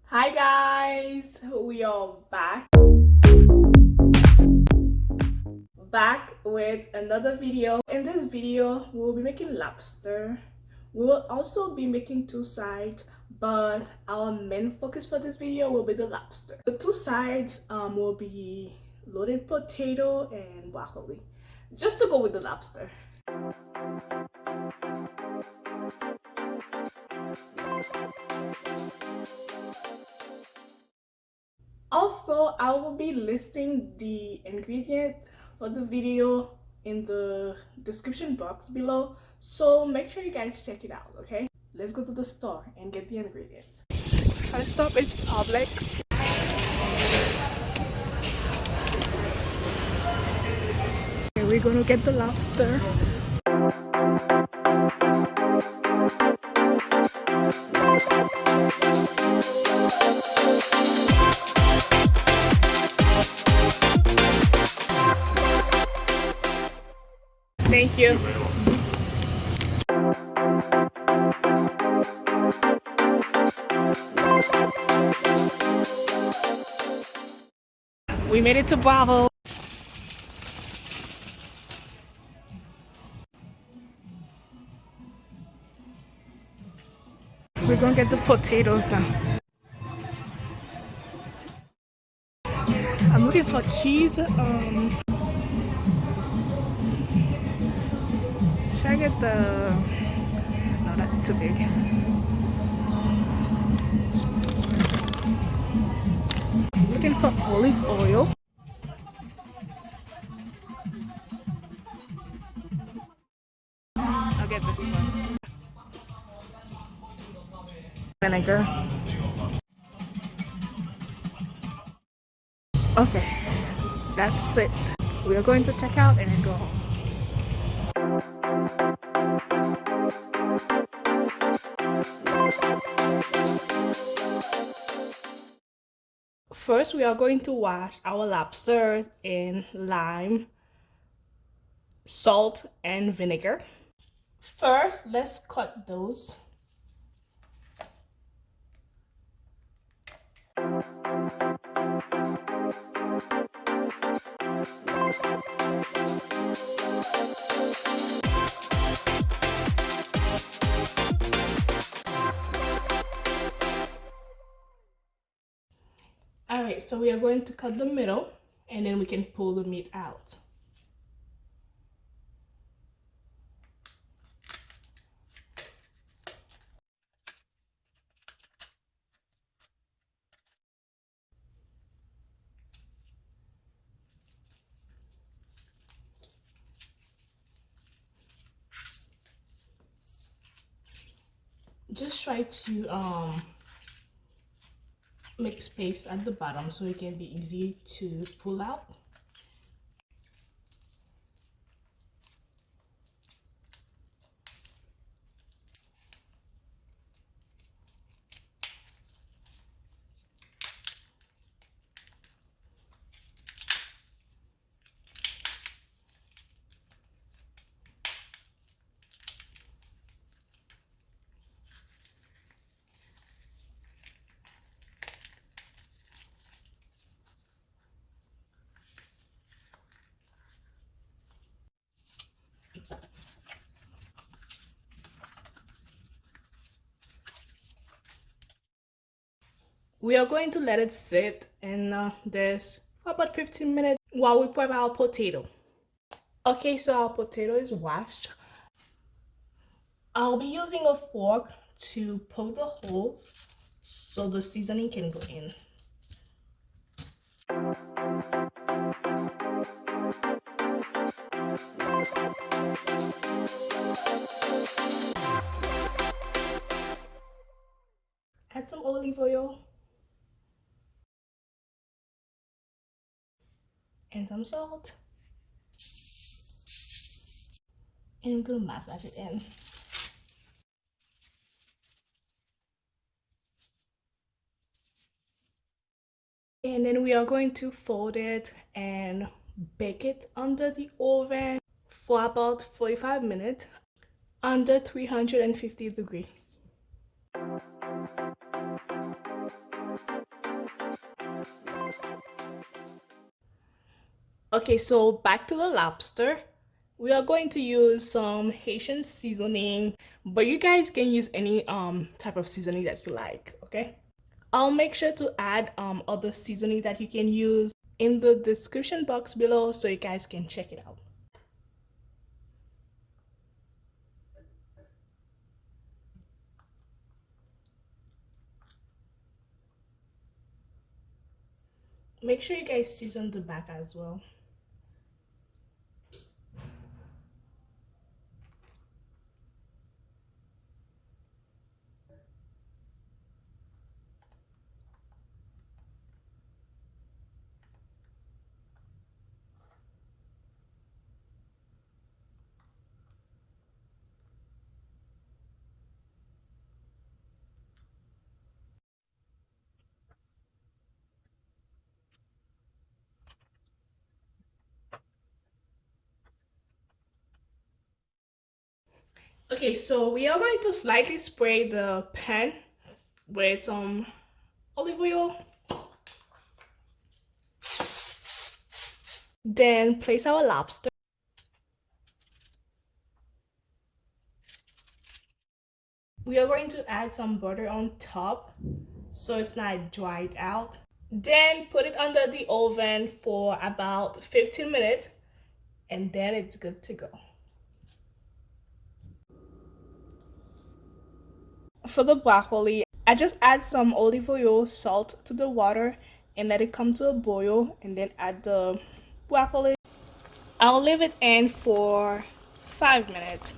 Hi guys, we are back with another video. In this video, we'll be making lobster. We will also be making two sides, but our main focus for this video will be the lobster. The two sides will be loaded potato and broccoli, just to go with the lobster. Also, I will be listing the ingredient for the video in the description box below, so make sure you guys check it out. Okay, let's go to the store and get the ingredients. First up is Publix. Okay, we're gonna get the lobster. Thank you. We made it to Bravo. We're gonna get the potatoes now. I'm looking for cheese. Should I get the... No, that's too big. Looking for olive oil. I'll get this one. Vinegar. Okay, that's it. We are going to check out and then go home. First, we are going to wash our lobsters in lime, salt, and vinegar. First, let's cut those. Alright, so we are going to cut the middle and then we can pull the meat out. Just try to make space at the bottom so it can be easy to pull out. We are going to let it sit in this for about 15 minutes while we prep our potato. Okay, so our potato is washed. I'll be using a fork to poke the holes so the seasoning can go in. Add some olive oil and some salt, and I'm gonna massage it in. And then we are going to fold it and bake it under the oven for about 45 minutes under 350 degrees. Okay, so back to the lobster. We are going to use some Haitian seasoning, but you guys can use any type of seasoning that you like, okay? I'll make sure to add other seasoning that you can use in the description box below so you guys can check it out. Make sure you guys season the back as well. Okay, so we are going to slightly spray the pan with some olive oil. Then place our lobster. We are going to add some butter on top so it's not dried out. Then put it under the oven for about 15 minutes and then it's good to go. For the broccoli, I just add some olive oil, salt to the water and let it come to a boil and then add the broccoli. I'll leave it in for 5 minutes.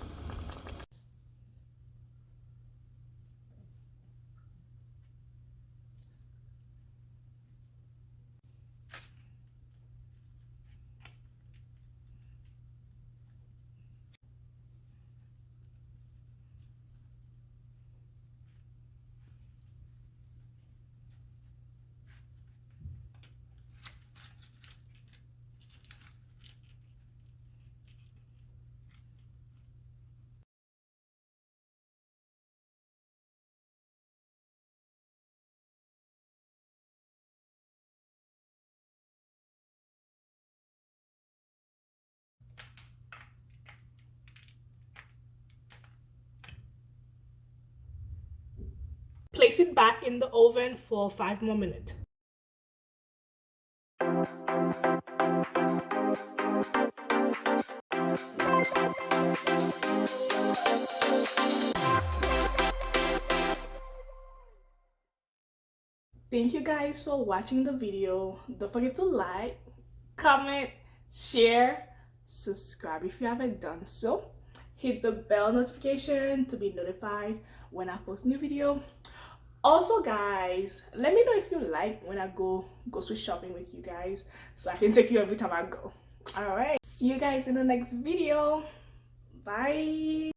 Place it back in the oven for 5 more minutes. Thank you guys for watching the video. Don't forget to like, comment, share, subscribe if you haven't done so. Hit the bell notification to be notified when I post new video. Also guys, let me know if you like when I go grocery shopping with you guys so I can take you every time I go. Alright, see you guys in the next video. Bye.